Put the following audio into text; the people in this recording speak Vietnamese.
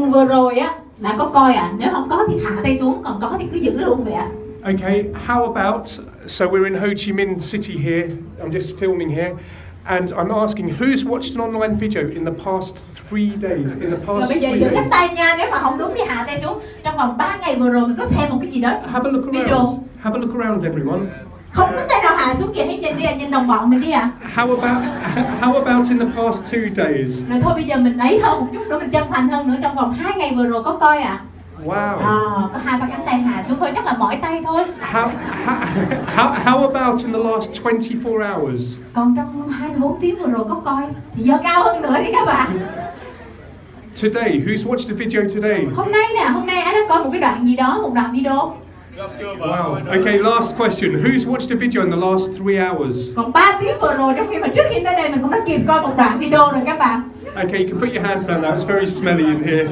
tuần vừa rồi á bạn có coi ạ? Nếu không có thì thả tay xuống, còn có thì cứ giữ luôn vậy ạ. Okay, how about, so we're in Ho Chi Minh City here, I'm just filming here, and I'm asking who's watched an online video in the past 3 days, in the Rồi past bây giờ 3 giữ days? chắc tay nha, nếu mà không đúng thì hạ tay xuống. Trong vòng 3 ngày vừa rồi mình có xem một cái gì đó Have a look video. around, have a look around everyone. Không có tay nào hạ xuống kìa, hãy nhìn đi ạ, nhìn đồng bọn mình đi ạ. How about in the past 2 days? Rồi thôi bây giờ mình ấy hơn một chút nữa, mình chân thành hơn nữa, trong vòng 2 ngày vừa rồi có coi ạ? Wow. Có 2-3 cánh tay hạ xuống thôi, chắc là mỏi tay thôi. How about in the last 24 hours? Còn trong 24 tiếng vừa rồi có coi thì giờ cao hơn nữa đi các bạn. Today, who's watched the video today? Hôm nay anh đã coi một cái đoạn gì đó, một đoạn video. Wow. Okay, last question. Who's watched a video in the last 3 hours? Còn 3 tiếng vừa rồi, trong khi mà trước khi tới đây mình cũng đã kịp coi một đoạn video rồi các bạn. Okay, you can put your hands down now. It's very smelly in here.